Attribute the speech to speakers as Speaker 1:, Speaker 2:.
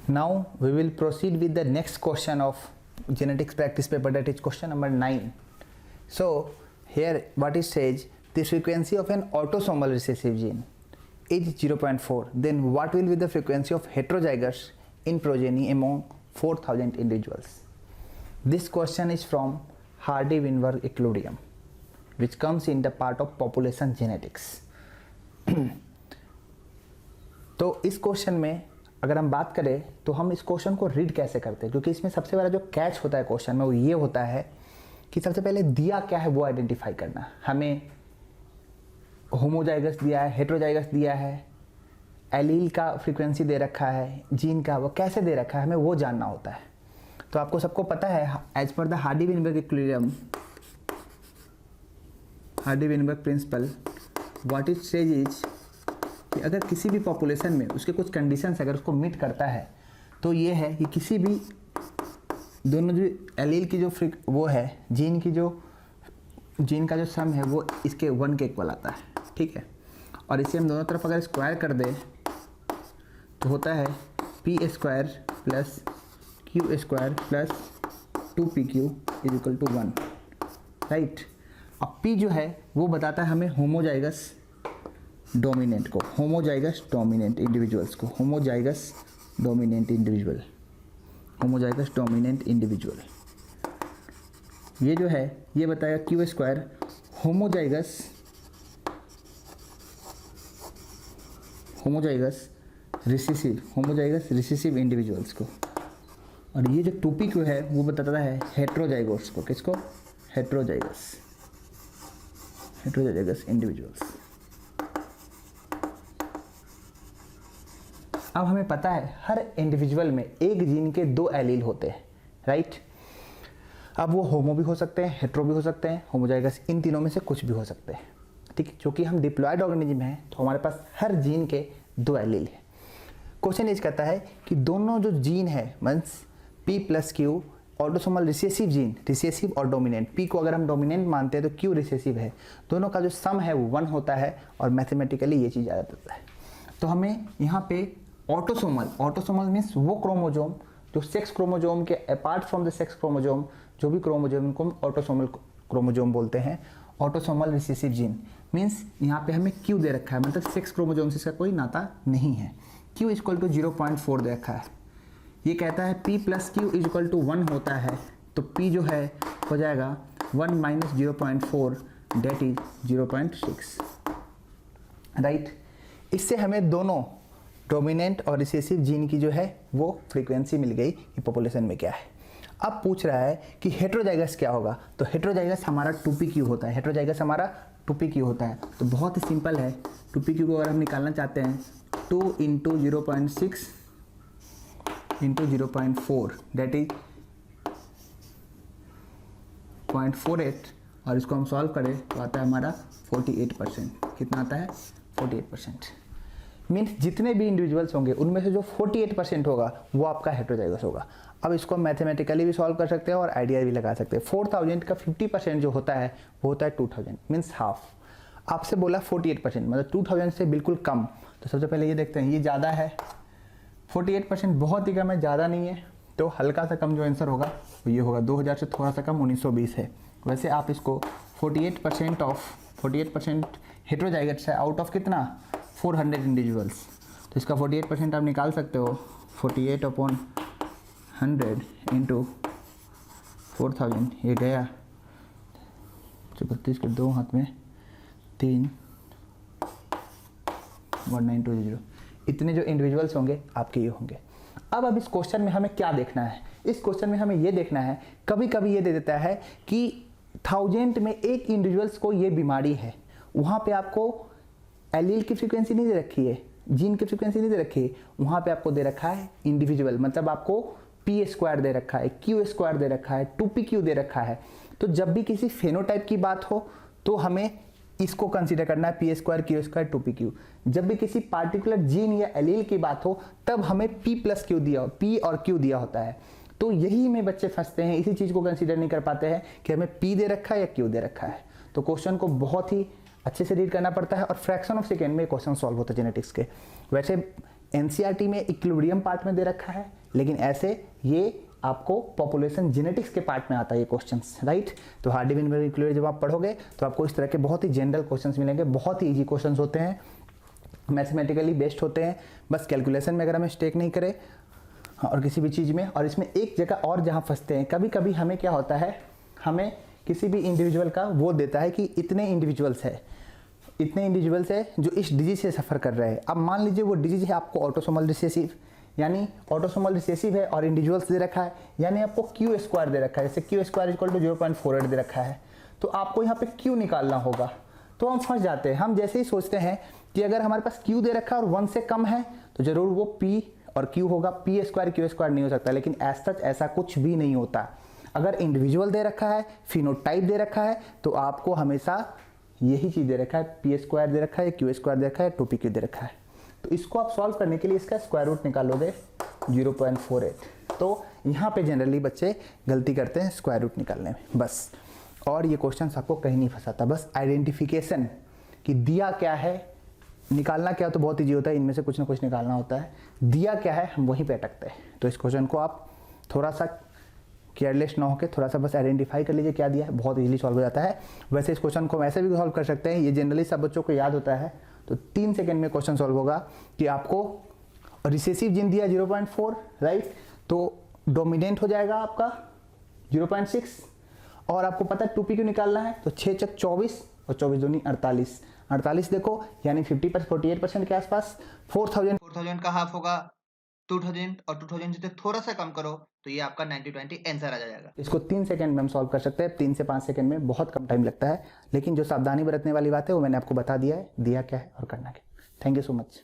Speaker 1: Now we will proceed with the next question of genetics practice paper, that is question number 9. So here what it says, the frequency of an autosomal recessive gene is 0.4, then what will be the frequency of heterozygous in progeny among 4000 individuals? This question is from Hardy-Weinberg equilibrium, which comes in the part of population genetics. तो इस question में अगर हम बात करें तो हम इस क्वेश्चन को रीड कैसे करते हैं, क्योंकि इसमें सबसे बड़ा जो कैच होता है क्वेश्चन में वो ये होता है कि सबसे पहले दिया क्या है वो आइडेंटिफाई करना। हमें होमोजाइगस दिया है, हेटेरोजाइगस दिया है, एलील का फ्रीक्वेंसी दे रखा है, जीन का वो कैसे दे रखा है, हमें वो जानना होता है। तो आपको सबको पता है as per the Hardy Weinberg equilibrium, Hardy Weinberg principle, what it says is कि अगर किसी भी पॉपुलेशन में उसके कुछ कंडीशंस अगर उसको मीट करता है तो ये है कि किसी भी दोनों जो एलील की जो वो है जीन का जो सम है वो इसके 1 के इक्वल आता है, ठीक है। और इसे हम दोनों तरफ अगर स्क्वायर कर दें तो होता है p square plus q square plus 2pq is equal to 1, right. अब p जो है वो बताता है हमें होमोजाइगस डोमिनेंट को, होमोजाइगस डोमिनेंट इंडिविजुअल्स को, homozygous dominant individual, homozygous dominant individual. ये जो है ये बताएगा q square homozygous recessive individuals को। और ये जो 2pq है वो बताता है हेटेरोजाइगोट्स को, किसको? Heterozygous individuals. अब हमें पता है हर इंडिविजुअल में एक जीन के 2 एलील होते हैं, राइट। अब वो होमो भी हो सकते हैं, हेट्रो भी हो सकते हैं, होमोजाइगस, इन तीनों में से कुछ भी हो सकते हैं, ठीक है। क्योंकि हम डिप्लॉयड ऑर्गेनिज्म हैं तो हमारे पास हर जीन के 2 एलील है। क्वेश्चन इज कहता है कि दोनों जो जीन है means p plus Q autosomal recessive gene, recessive और डोमिनेंट, p को अगर हम डोमिनेंट मानते हैं तो q रिसेसिव है, दोनों का जो सम है वो 1 होता है और मैथमेटिकली ये चीज़ आ जाता है। तो हमें यहाँ पे ऑटोसोमल मीन्स वो क्रोमोजोम जो सेक्स क्रोमोजोम के apart from the sex chromosome, जो भी क्रोमोजोम को ऑटोसोमल क्रोमोजोम बोलते हैं। ऑटोसोमल रिसेसिव जीन मीन्स यहाँ पे हमें क्यू दे रखा है, मतलब सेक्स क्रोमोजोम से इसका कोई नाता नहीं है। क्यू इक्वल टू 0.4 दे रखा है। ये कहता है p plus q is equal to 1 होता है, तो p जो है हो जाएगा 1 माइनस 0.4 डेट इज 0.6, राइट। इससे हमें दोनों डोमिनेंट और रिसेसिव जीन की जो है वो फ्रीक्वेंसी मिल गई कि पॉपुलेशन में क्या है। अब पूछ रहा है कि हेटेरोजाइगस क्या होगा, तो हेटेरोजाइगस हमारा 2pq होता है, हेटेरोजाइगस हमारा 2pq होता है। तो बहुत ही सिंपल है, 2pq को अगर हम निकालना चाहते हैं 2 इंटू 0.6 इंटू 0.4 डेट इज 0.48, और इसको हम सॉल्व करें तो आता है हमारा 48%। कितना आता है? 48%। मीन्स जितने भी इंडिविजुअल्स होंगे उनमें से जो 48% होगा वो आपका हेटेरोजाइगस होगा। अब इसको मैथमेटिकली भी सॉल्व कर सकते हैं और आइडिया भी लगा सकते हैं। 4000 का 50% जो होता है वो होता है 2000 मीन्स हाफ। आपसे बोला 48%, मतलब 2000 से बिल्कुल कम। तो सबसे पहले ये देखते हैं, ये ज़्यादा है, 48% बहुत ही कम है, ज़्यादा नहीं है। तो हल्का सा कम जो आंसर होगा वो ये होगा, 2000 से थोड़ा सा कम 1920 है। वैसे आप इसको 48% हेटेरोजाइगस है आउट ऑफ कितना? 400 इंडिविजुअल्स। तो इसका 48% आप निकाल सकते हो, 48/100 इंटू 4000, ये गया 32 के 2 हाथ में 3, 1920। इतने जो इंडिविजुअल्स होंगे आपके ये होंगे। अब इस क्वेश्चन में हमें क्या देखना है? इस क्वेश्चन में हमें ये देखना है, कभी कभी ये दे देता है कि 1000 में एक इंडिविजुअल्स को ये बीमारी है, वहाँ पे आपको एलील की फ्रीक्वेंसी नहीं दे रखी है, जीन की फ्रीक्वेंसी नहीं दे रखी है, वहाँ पे आपको दे रखा है इंडिविजुअल, मतलब आपको p स्क्वायर दे रखा है, q स्क्वायर दे रखा है, 2pq दे रखा है। तो जब भी किसी फेनोटाइप की बात हो तो हमें इसको कंसीडर करना है, p square, q square, 2pq। जब भी किसी पार्टिकुलर जीन या एलील की बात हो तब हमें p प्लस q दिया हो, p और q दिया होता है। तो यही में बच्चे फंसते हैं, इसी चीज़ को कंसीडर नहीं कर पाते हैं कि हमें p दे रखा है या q दे रखा है। तो क्वेश्चन को बहुत ही अच्छे से रीड करना पड़ता है और फ्रैक्शन ऑफ सेकेंड में क्वेश्चन सॉल्व होता है जेनेटिक्स के। वैसे एनसीईआरटी में इक्विलिब्रियम पार्ट में दे रखा है, लेकिन ऐसे ये आपको पॉपुलेशन जेनेटिक्स के पार्ट में आता है ये क्वेश्चंस, राइट। तो हार्डी विनबर इक्विलिब्रियम जब आप पढ़ोगे तो आपको इस तरह के बहुत ही जनरल क्वेश्चंस मिलेंगे, बहुत ही इजी क्वेश्चंस होते हैं, मैथमेटिकली बेस्ड होते हैं, बस कैलकुलेशन में अगर हम मिस्टेक नहीं करें और किसी भी चीज़ में। और इसमें एक जगह और जहाँ फंसते हैं, कभी कभी हमें क्या होता है, हमें किसी भी इंडिविजुअल का वो देता है कि इतने इंडिविजुअल्स है जो इस डिजीज से सफ़र कर रहे हैं। अब मान लीजिए वो डिजीज है आपको ऑटोसोमल रिसेसिव, यानी ऑटोसोमल रिसेसिव है और इंडिविजुअल्स दे रखा है, यानी आपको क्यू स्क्वायर दे रखा है, जैसे क्यू स्क्वायर इक्वल टू 0.48 दे रखा है, तो आपको यहाँ पे क्यू निकालना होगा। तो हम फंस जाते हैं, हम जैसे ही सोचते हैं कि अगर हमारे पास क्यू दे रखा है और 1 से कम है तो जरूर वो पी और क्यू होगा, पी स्क्वायर क्यू स्क्वायर नहीं हो सकता, लेकिन एज सच ऐसा कुछ भी नहीं होता। अगर इंडिविजुअल दे रखा है, फिनोटाइप दे रखा है, तो आपको हमेशा यही चीज़ दे रखा है, पी स्क्वायर दे रखा है, क्यू स्क्वायर दे रखा है, 2pq दे रखा है। तो इसको आप सॉल्व करने के लिए इसका स्क्वायर रूट निकालोगे 0.48। तो यहाँ पे जनरली बच्चे गलती करते हैं स्क्वायर रूट निकालने में, बस। और ये क्वेश्चन आपको कहीं नहीं फंसाता, बस आइडेंटिफिकेशन कि दिया क्या है, निकालना क्या तो बहुत ईजी होता है, इनमें से कुछ ना कुछ निकालना होता है, दिया क्या है हम वहीं पे अटकते हैं। तो इस क्वेश्चन को आप थोड़ा सा केयरलेस ना होकर थोड़ा सा बस आइडेंटिफाई कर लीजिए क्या दिया है, बहुत इजीली सॉल्व हो जाता है। वैसे इस क्वेश्चन को वैसे भी सॉल्व कर सकते हैं, ये जनरली सब बच्चों को याद होता है। तो 3 सेकंड में क्वेश्चन सॉल्व होगा कि आपको रिसेसिव जीन दिया 0.4, राइट, तो डोमिनेंट हो जाएगा आपका 0.6, और आपको पता है 2pq निकालना है, तो 6 चक 24 और 24 दूनी 48, 48 देखो यानी 48% के आसपास। 4000 का हाफ होगा 2000, और 2000 से थोड़ा सा कम करो तो ये आपका 90-20 आंसर आ जाएगा। इसको 3 सेकंड में हम सॉल्व कर सकते हैं, 3 से 5 सेकंड में, बहुत कम टाइम लगता है, लेकिन जो सावधानी बरतने वाली बात है वो मैंने आपको बता दिया है, दिया क्या है और करना क्या। Thank you so much.